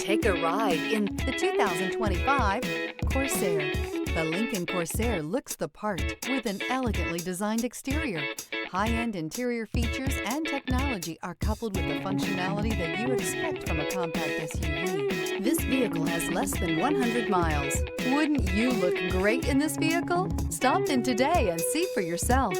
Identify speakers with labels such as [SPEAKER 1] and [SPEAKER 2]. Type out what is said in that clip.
[SPEAKER 1] Take a ride in the 2025 Corsair. The Lincoln Corsair looks the part with an elegantly designed exterior. High-end interior features and technology are coupled with the functionality that you expect from a compact SUV. This vehicle has less than 100 miles. Wouldn't you look great in this vehicle? Stop in today and see for yourself.